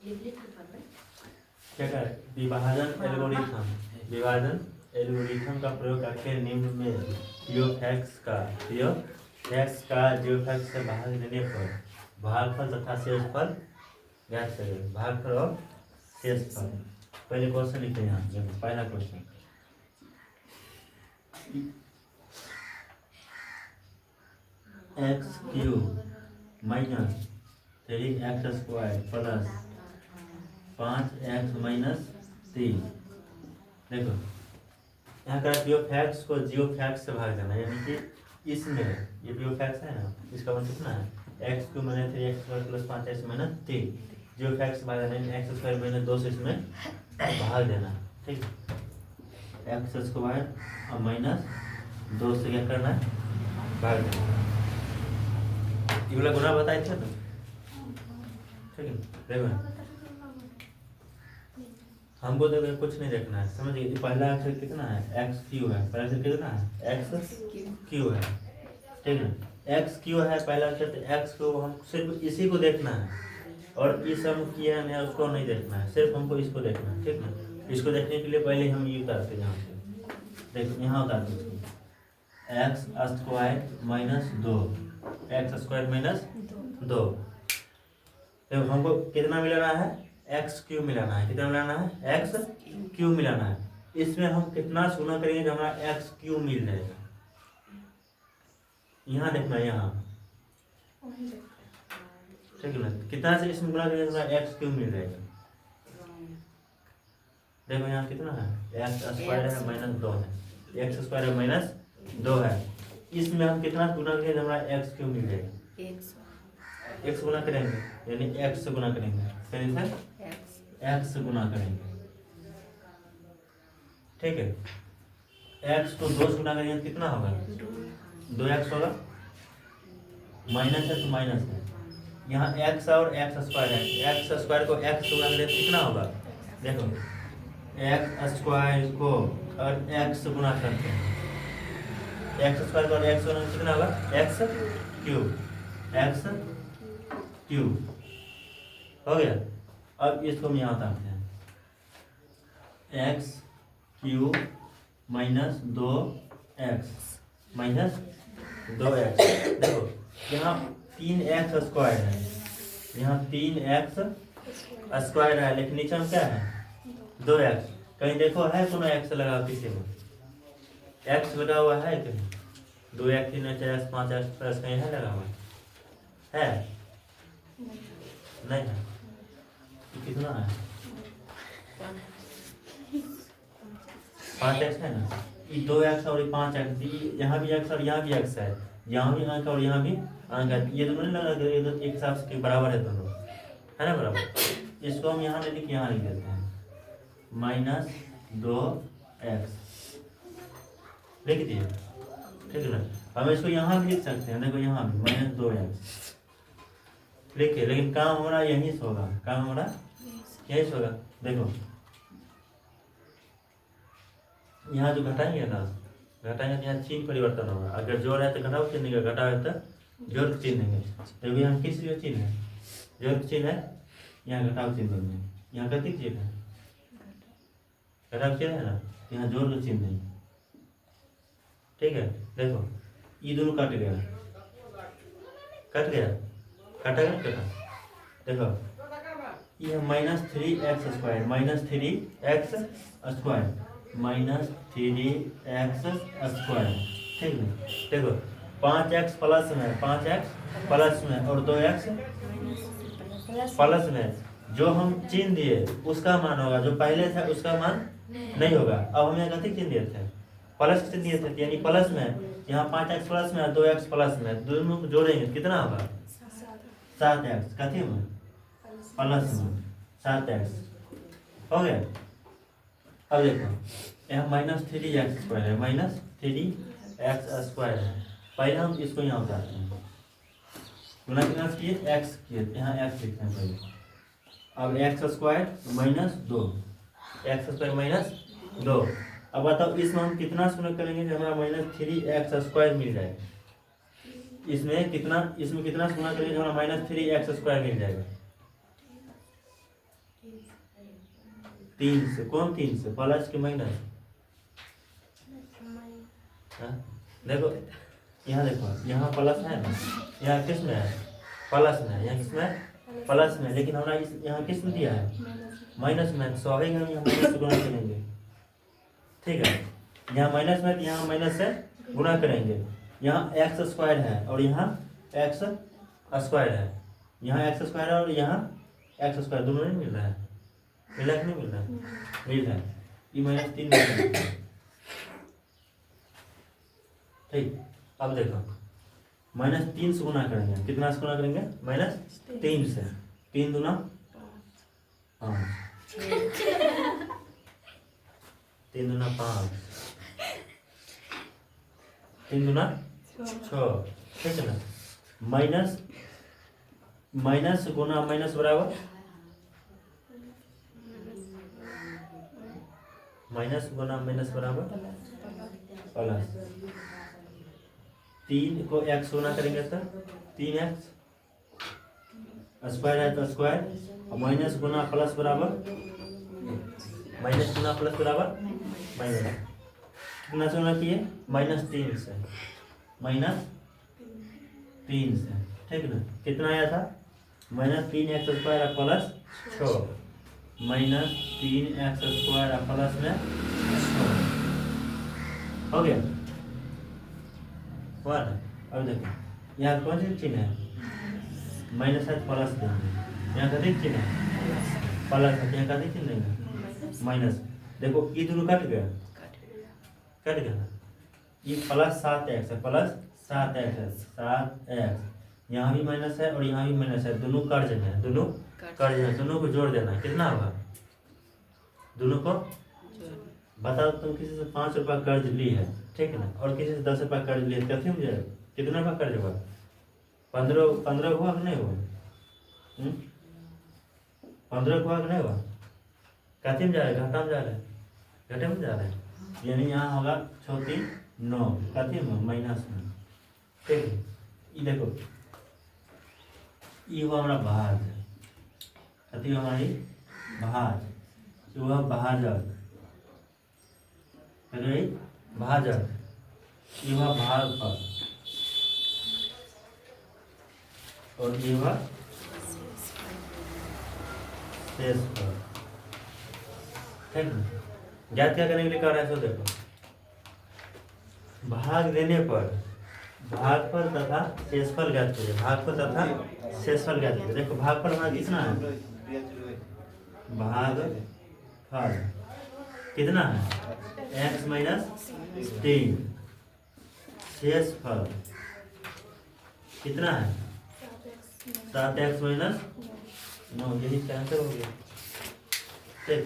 क्या करें? विभाजन एल्गोरिथम का प्रयोग करके निम्न में पी का जीओफैक्स से भाग देने पर भागफल तथा शेषफल ज्ञात करें। भागफल और शेषफल। पहले क्वेश्चन लिखते हैं यहाँ। देखो पहला question, x cube minus 3x² plus 5x minus 3। देखो यहाँ का जीओफैक्स को जीओफैक्स से भाग देना, यानी कि इसमें ये जीओफैक्स है ना, इसका मतलब कितना है? X cube minus 3x² plus 5x minus 3। जीओफैक्स से भाग देना, x² माइनस 2 से इसमें भाग देना। ठीक, x² और माइनस 2 से क्या करना है? भाग देना। ये वाला गुना बताए थे ना, ठीक है। देखो हमको तो कुछ नहीं देखना है, समझिए। पहला अक्षर कितना है? एक्स क्यू है। पहला अक्षर कितना है? एक्स क्यू है, ठीक है। एक्स क्यू है पहला अक्षर, तो एक्स को हम सिर्फ इसी को देखना है, और इस हम किया है उसको नहीं देखना है, सिर्फ हमको इसको देखना है, ठीक ना। इसको देखने के लिए पहले हम ये उतारते हैं यहाँ से। देखो यहाँ उतारते हैं x² माइनस 2, x² माइनस 2। देखो हमको कितना मिलाना है? एक्स क्यू मिलाना है। कितना मिलाना है? एक्स क्यू मिलाना है। इसमें हम कितना गुना करेंगे जो हमारा एक्स क्यू मिल जाएगा? यहाँ देखना, यहाँ, ठीक है ना। कितना से इसमें गुना करेंगे हमारा एक्स क्यू मिल जाएगा? देखो यहाँ कितना है? x² है माइनस 2 है, x² है माइनस 2 है। इसमें हम कितना गुना करेंगे हमारा एक्स क्यू मिल जाएगा? एक्स गुना करेंगे, यानी एक्स से गुना करेंगे, एक्स से गुना करेंगे, ठीक है। एक्स को 2 से गुना करेंगे कितना होगा? 2x होगा। माइनस है तो माइनस है, यहाँ x और x² है, x² को x से गुना करेंगे कितना होगा? देखो x² को और x से गुना करते हैं, x² को और x से गुना कितना होगा? x क्यूब हो गया। अब इसको हम यहाँ उतारते हैं, x cube minus 2x minus 2x। देखो यहाँ 3x² है, यहाँ 3x² है, लेकिन नीचे में क्या है? 2x। कहीं देखो है कोनो x लगा पीछे में? x लगा हुआ है कहीं? 2x 3x 5x प्लस कहीं है लगा हुआ? है? नहीं है। कितना है? 5x है ना। ये 2x और ये 5x, यहाँ भी x और यहाँ भी x है, यहाँ भी अंक और यहाँ भी अंक है। ये दोनों नहीं लगा, ये एक हिसाब से बराबर है दोनों, है ना बराबर। इसको हम यहाँ नहीं लिख, यहाँ लिख देते हैं माइनस 2x, लिख दिए, ठीक है ना। हम इसको यहाँ भी लिख सकते हैं, देखो यहाँ भी माइनस 2x लिखे, लेकिन काम हमारा यहीं से होगा, काम हमारा यहीं से होगा। देखो यहाँ जो घटाएंगे ना, घटाएंगे तो यहाँ चिन्ह परिवर्तन होगा। अगर जोड़ है तो घटाओ चिन्ह देंगे, घटाओ है तो जोड़ चिन्ह देंगे। देखो यहाँ किस जो चिन्ह है? जोड़ चिन्ह है, यहाँ घटाओ चिन्ह देंगे। यहाँ कथी चिन्ह है? घटाओ चिन्ह है ना, यहाँ जोड़ का चिन्ह देंगे, ठीक है। देखो ये दोनों कट गया, कट गया, कटा गया, कटा। देखो ये minus 3x² minus 3x² minus 3x², ठीक है। देखो 5x प्लस में, 5x प्लस में और 2x प्लस में, जो हम चिन्ह दिए उसका मान होगा, जो पहले था उसका मान नहीं होगा। अब हम यहाँ कथी चिन्ह दिए थे? प्लस चिन्ह दिए थे, यानी प्लस में, यहाँ 5x प्लस में और 2x प्लस में, दोनों को जोड़ेंगे कितना होगा? 7x, कथी में? प्लस में 7x हो गया। अब देखो यहाँ माइनस 3x² है, माइनस 3x² है। पहले हम इसको यहाँ उतारते हैं, गुना कितना किए? x किए, यहाँ x लिखते हैं पहले। अब x² माइनस 2, x² माइनस 2। अब बताओ इसमें हम कितना गुना करेंगे जो हमारा माइनस 3x² मिल जाएगा? इसमें कितना गुना करेंगे जो हमारा माइनस 3x² मिल जाएगा? 3 से, कौन 3 से, प्लस के माइनस? देखो यहाँ, देखो यहाँ प्लस है ना, यहाँ किस में है? प्लस में है। यहाँ किस में है? प्लस में। लेकिन हमारा इस यहाँ किस में दिया है? माइनस में। स्वाभाविक हम यहाँ माइनस से गुणा करेंगे, ठीक है। यहाँ माइनस में, यहाँ माइनस से गुणा करेंगे। यहाँ एक्स स्क्वायर है और यहाँ एक्स स्क्वायर है। यहाँ एक्स स्क्वायर है और यहाँ एक्स स्क्वायर, दोनों नहीं मिल रहा है? मिला कि नहीं मिल रहा है? मिल रहा है। ये -3 मिल रहा है, ठीक। अब देखो -3 से गुना करेंगे, कितना से गुना करेंगे? -3 से। 3 दूना 5, 3 दूना 5, 3 दूना 6, ठीक है ना। माइनस गुना माइनस बराबर माइनस गुना माइनस बराबर प्लस। 3 को x गुना करेंगे तो 3x, स्क्वायर है तो स्क्वायर, और माइनस गुना प्लस बराबर माइनस गुना प्लस बराबर माइनस। कितना से गुना किए? -3 से, -3 से, ठीक ना। कितना आया था? -3x square plus 6, -3x square plus में 6 हो गया। हुआ ना। अब देखो यहाँ कौन सी चिन्ह है? माइनस है, प्लस देंगे। यहाँ कथी चिन्ह है? प्लस है, यहाँ कथी चिन्ह देंगे? माइनस। देखो ये दोनों कट गया, कट गया ना। ये प्लस 7x है, प्लस 7x है, 7x। यहाँ भी माइनस है और यहाँ भी माइनस है, दोनों कट जाए, दोनों कट जाए, दोनों को जोड़ देना। कितना होगा? दोनों को बताओ। तुम किसी से 5 रुपया कर्ज ली है, ठीक है ना, और किसी से 10 रुपया कर्ज लिए, कथी में जाए? कितना रुपया कर्ज हुआ? 15 हुआ कि नहीं हुआ? 15 हुआ कि नहीं हुआ? कथी में जा रहा है? घाटा में जा रहा है, घाटे में जा रहा है। यानी यहाँ होगा 6 9, कथी में? माइनस में, ठीक है। ये देखो ये हुआ हमारा भाज, कथी हमारी भाज, ये हुआ भाजक, भाजक। ये हुआ भागफल और ये हुआ शेषफल, ठीक है। ज्ञात क्या करने के लिए कर रहा है? सो देखो, भाग देने पर भागफल तथा शेषफल ज्ञात कीजिए। भागफल तथा शेषफल ज्ञात कीजिए। देखो भागफल हमारा कितना है? भागफल कितना है? x - 3। शेषफल कितना है? 7x - 9। यही कैंसिल हो गया, ठीक।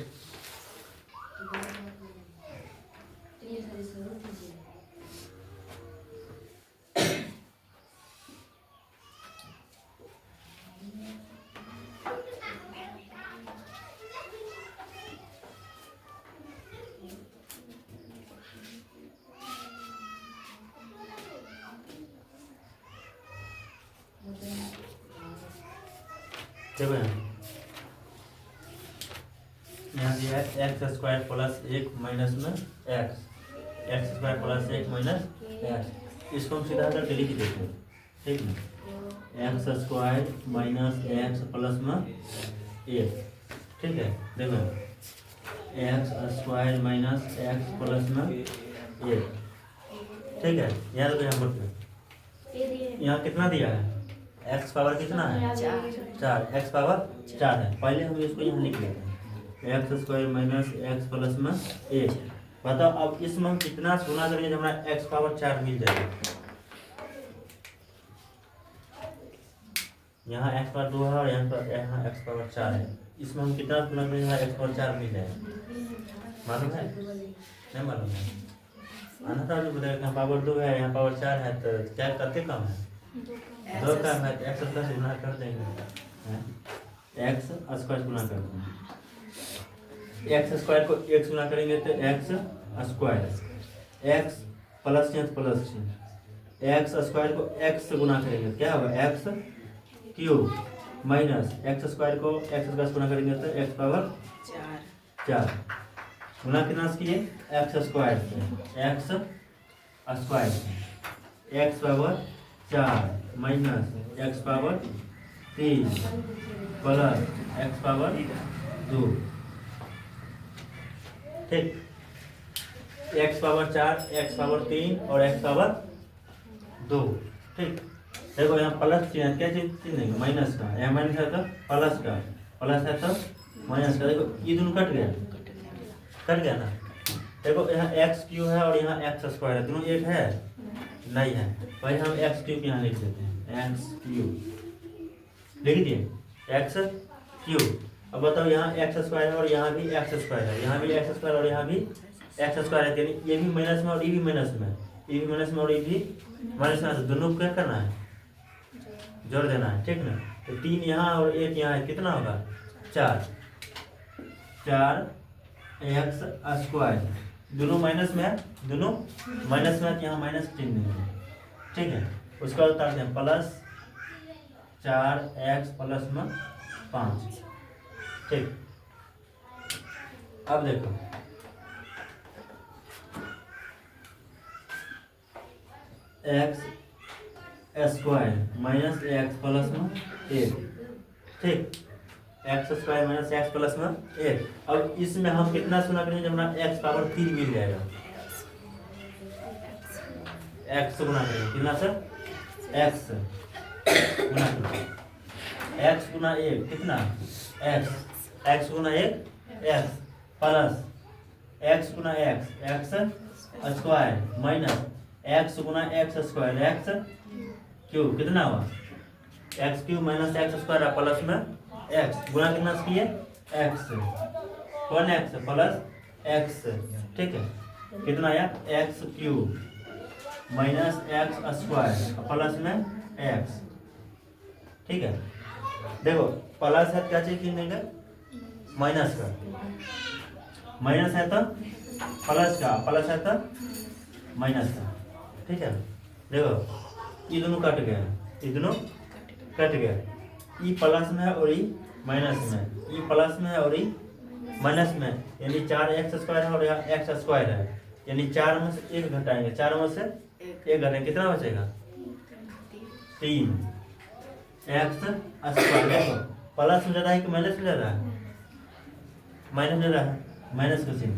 देखो यहाँ दिया है एक्स स्क्वायर प्लस 1 माइनस में x, x square plus 1 minus x. इसको हम सीधा करके लिख देते हैं, ठीक है। X square minus x plus में 1, ठीक है। देखो x square minus x plus में 1, ठीक है। यहाँ देखो, यहाँ पर यहाँ कितना दिया है? एक्स पावर कितना है? 4। एक्स पावर 4 है। पहले हम इसको यहाँ लिख लेते हैं, x square minus x plus में 1। बताओ अब इसमें हम कितना गुना करेंगे जब हमारा एक्स पावर 4 मिल जाएगा? यहाँ एक्स पावर 2 है और यहाँ एक्स पावर 4 है। इसमें हम कितना गुना करेंगे जब एक्स पावर 4 मिल जाएगा? मालूम है? नहीं मालूम है? आना था जो बताया, यहाँ पावर 2 है, यहाँ पावर 4 है, तो क्या करते कम है? 2 कम है तो एक्स प्लस गुना कर देंगे, एक्स स्क्वायर गुना कर देंगे। एक्स स्क्वायर को एक्स गुना करेंगे तो x square, x plus plus, x square को एक्स से गुना करेंगे क्या होगा? X cube, minus x square को एक्स स्क्वायर से गुना करेंगे तो एक्स पावर 4 गुना कितना से किए एक्स स्क्वायर से x power 4 minus x power 3 plus x power 2। ठीक, एक्स पावर 4 एक्स पावर 3 और एक्स पावर 2। ठीक, देखो यहाँ प्लस चिन्ह क्या चीज देंगे माइनस का, यहाँ माइनस है तो प्लस का, प्लस है तो माइनस का। देखो ये दोनों कट गया ना। देखो यहाँ एक्स क्यू है और यहाँ एक्स स्क्वायर है, दोनों एक है नहीं है, भाई हम एक्स क्यूब यहाँ लिख देते हैं, एक्स क्यूब लिख दिए एक्स क्यूब। अब बताओ यहाँ एक्स स्क्वायर है और यहाँ भी एक्स स्क्वायर है, यहाँ भी एक्स स्क्वायर और यहाँ भी एक्स स्क्वायर है, यानी ये भी माइनस में और ये भी माइनस में, ये भी माइनस में और ये भी माइनस में, दोनों को क्या करना है जोड़ देना है। ठीक ना, तो 3 यहाँ और 1 यहाँ है, कितना होगा 4 एक्स स्क्वायर, दोनों माइनस में है, दोनों माइनस में है तो यहाँ माइनस चिन्ह देंगे। ठीक है, उसका उतारते हैं प्लस 4x प्लस में 5। ठीक, अब देखो x square minus x plus में 1। ठीक, x square minus x plus में 1। अब इसमें हम कितना सुना करेंगे जब हमारा एक्स पावर 3 मिल जाएगा, एक्स गुना करेंगे कितना सर एक्स गुना करेंगे, एक्स गुना 1 कितना एक्स, एक्स गुना 1 एक्स प्लस एक्स गुना एक्स स्क्वायर माइनस एक्स गुना एक्स स्क्वायर एक्स क्यूब, कितना हुआ x cube minus x square plus में एक्स गुना कितना से किए एक्स 1x प्लस एक्स। ठीक है, कितना आया x cube minus x square plus में एक्स। ठीक है, देखो प्लस है क्या चीज देंगे माइनस का, माइनस है तो प्लस का, प्लस है तो माइनस का। ठीक है, देखो ये दोनों कट गया, ये दोनों कट गया, ई प्लस में है और ई माइनस में, ई प्लस में है और ई माइनस में, यानी 4x स्क्वायर है और यहाँ एक्स स्क्वायर है, यानी 4 में से 1 घटाएंगे, 4 में से 1 घटाएंगे, कितना बचेगा 3 एक्स स्क्वायर। देखो प्लस में ज़्यादा है कि माइनस में ज़्यादा है, माइनस में ज़्यादा है, माइनस का चिन्ह,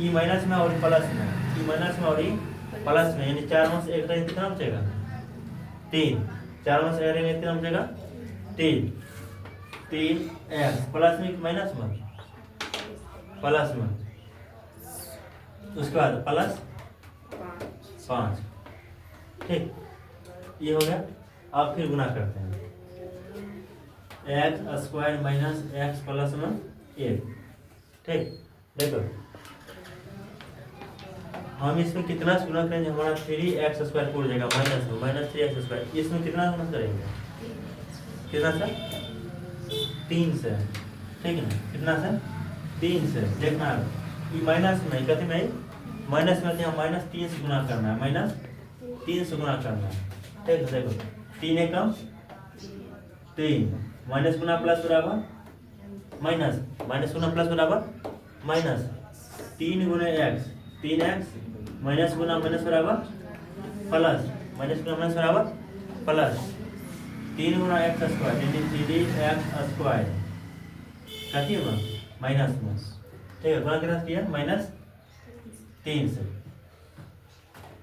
ई माइनस में और प्लस में, ई माइनस में और ई प्लस में, यानी 4 में से 1 घटाएंगे कितना बचेगा 3, 4 में से 1 घटाएंगे कितना बचेगा 3 एक्स प्लस में माइनस में प्लस में, उसके बाद प्लस 5। ठीक, ये हो गया। अब फिर गुना करते हैं x square minus x plus में 1। ठीक, देखो हम इसमें कितना से गुना करेंगे, हमारा 3x स्क्वायर पूरा जाएगा माइनस में, माइनस 3x स्क्वायर, इसमें कितना गुना करेंगे कितना सर 3 से। ठीक है ना, कितना से 3 से, देखना ये माइनस में कहते में माइनस में यहाँ माइनस 3 से गुना करना है, माइनस 3 से गुना करना है। ठीक है, देखो 3 एकम 3 माइनस गुना प्लस बराबर माइनस, माइनस गुना प्लस बराबर माइनस, 3 गुना एक्स 3x माइनस गुना माइनस बराबर प्लस, माइनस गुना माइनस बराबर प्लस, 3 गुना एक्स स्क्वायर यानी 3x स्क्वायर कहती है माइनस में। ठीक है, गुना कितना किया माइनस 3 से,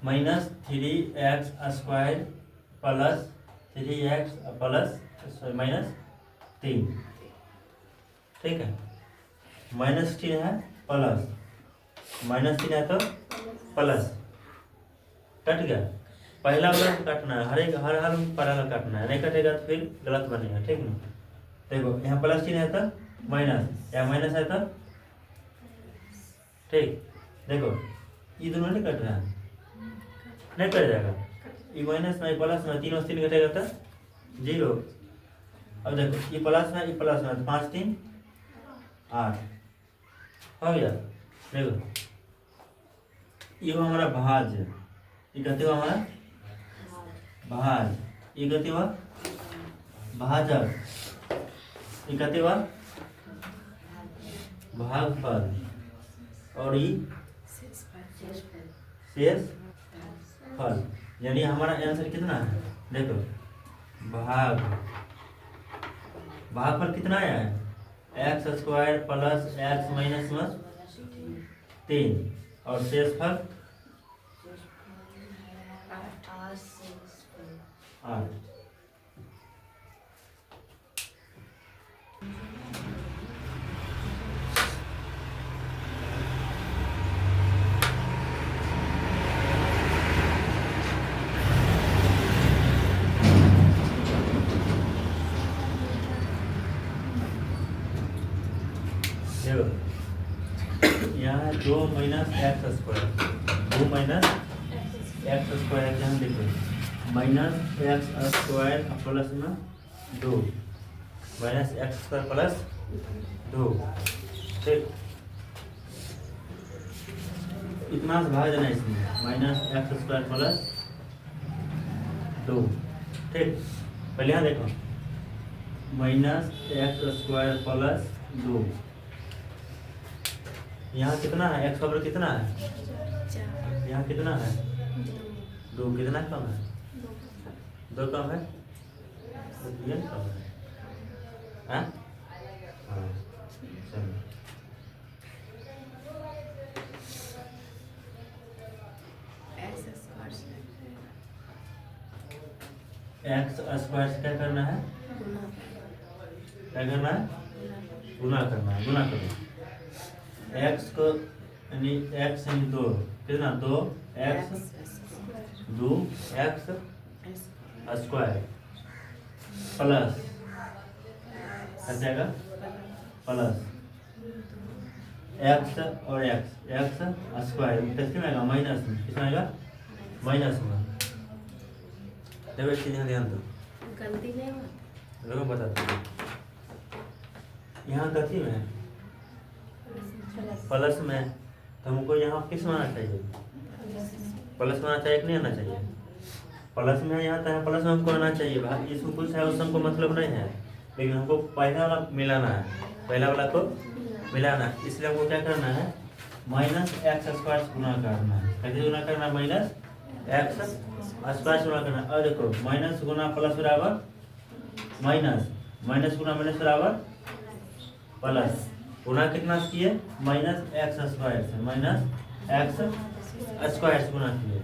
minus 3x square plus 3x plus minus 3। ठीक है, माइनस 3 है प्लस, माइनस 3 है तो प्लस, कट गया, पहला वाला काटना है, हर हाल में पहला काटना है, नहीं कटेगा तो फिर गलत बनेगा। ठीक ना, देखो यहाँ प्लस चिन्ह है तो माइनस, यहाँ माइनस है तो ठीक, देखो ये दोनों नहीं कट रहा है, नहीं कट जाएगा, ये माइनस में प्लस में 3 और 3 घटेगा तो 0। अब देखो ये प्लस में, ये प्लस में, 5 3 8 हो गया। देखो ये हुआ हमारा भाज्य, ये कहते हुआ हमारा भाज्य, ये कहते हुआ भाजक। ये कहते हुआ भागफल और ये शेष फल, यानी हमारा आंसर कितना है? देखो भागफल कितना आया है? X square plus x minus 3 और शेषफल 8। यहाँ 2 minus x square, 2 minus x square यहाँ देखो माइनस एक्स स्क्वायर प्लस में 2 माइनस एक्स स्क्वायर प्लस 2, ठीक। इतना से भाग देना इसमें माइनस एक्स स्क्वायर प्लस 2, ठीक। पहले यहाँ देखो माइनस एक्स स्क्वायर प्लस 2, यहाँ कितना है? एक्स पावर कितना है? यहाँ कितना है? 2, कितना कम है? 2 कम है, तो ये कम है। हाँ चलो एक्स स्क्वायर से क्या करना है? क्या करना है? गुना करना है। गुना करो एक्स को, यानी एक्स यानी 2, कितना? 2 एक्स 2 एक्स स्क्वायर प्लस कर जाएगा प्लस एक्स और एक्स स्क्वायर किसमें आएगा? माइनस में। किसमें आएगा? माइनस में। देखो एक चीज ध्यान दो, गलती नहीं देखो बताते हैं। यहाँ गति में है प्लस में, तो हमको यहाँ किस में आना चाहिए? प्लस में आना चाहिए कि नहीं आना चाहिए? प्लस में यहाँ तो प्लस में हमको आना चाहिए भाई, इसमें कुछ है उससे हमको मतलब नहीं है, लेकिन हमको पहला वाला मिलाना है, पहला वाला को मिलाना है। इसलिए हमको क्या करना है? माइनस एक्स स्क्वायर से गुना करना है। कैसे गुना करना है? माइनस एक्स स्क्वायर से गुना करना है। और देखो माइनस गुना प्लस बराबर माइनस, माइनस गुना माइनस बराबर प्लस। गुना कितना किए? माइनस एक्स स्क्वायर से, माइनस एक्स स्क्वायर से गुना किए,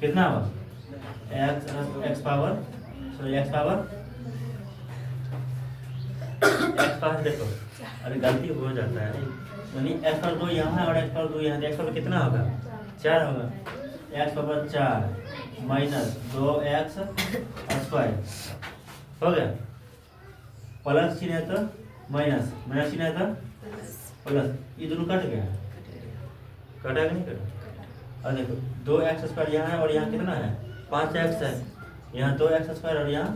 कितना हुआ? एक्स पावर देखो, अरे गलती हो जाता है, यानी एक्स पावर 2 यहाँ है और एक्स पावर 2 यहाँ है, एक्स पावर कितना होगा? 4 होगा। X power 4 minus 2 X square हो गया। प्लस चिन्ह है तो माइनस, माइनस चिन्ह है तो प्लस, ये दोनों कट गया, कटा कि नहीं कटा? और देखो 2 एक्स स्क्वायर यहाँ है और यहाँ कितना है? 5 एक्स है। यहाँ 2 एक्स स्क्वायर और यहाँ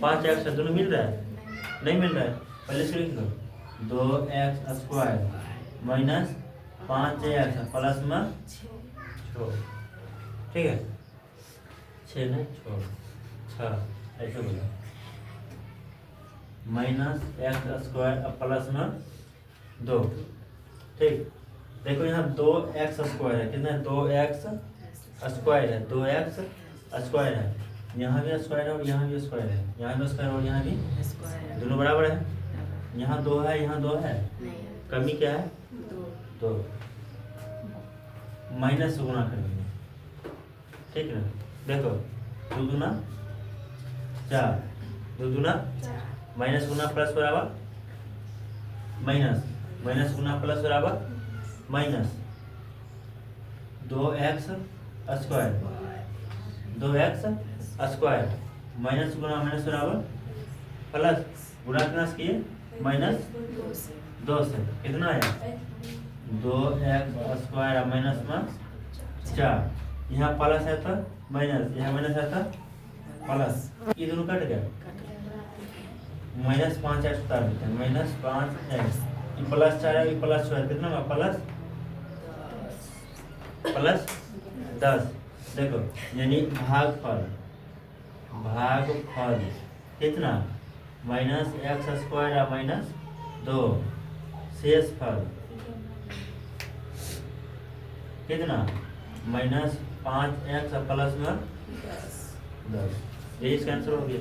5 एक्स है, दोनों मिल रहा है? नहीं मिल रहा है। पहले से लिख लो 2 X square minus 5 x plus में 6, ठीक है? 6 नहीं 6, ऐसे बोला माइनस एक्स स्क्वायर प्लस में 2, ठीक। देखो यहाँ 2 एक्स स्क्वायर है, कितना है? 2 एक्स स्क्वायर है, 2 एक्स स्क्वायर है, यहाँ भी स्क्वायर है और यहाँ भी स्क्वायर है, यहाँ भी स्क्वायर और यहाँ भी दोनों बराबर है। यहाँ 2 है, यहाँ 2 है, कमी क्या है? 2। माइनस से गुना करेंगे, ठीक है? देखो 2 दूना 4, 2 दूना माइनस गुना प्लस बराबर माइनस, माइनस गुना प्लस बराबर minus 2 X square, 2 X square minus गुना माइनस बराबर प्लस, गुना कितना से किए? माइनस 2 से, कितना आया? 2 एक्स स्क्वायर माइनस में 4, यहाँ प्लस है तो माइनस, यहाँ माइनस है तो प्लस, ये दोनों कट गया। माइनस 5 एक्स उतार देते हैं, माइनस 5 एक्स, ये प्लस 4 है, ये प्लस 6 है, कितना में? प्लस 10। देखो यानी भागफल कितना? माइनस एक्स स्क्वायर और माइनस 2 शेषफल कितना -5x प्लस में 10। यही इसका आंसर हो गया।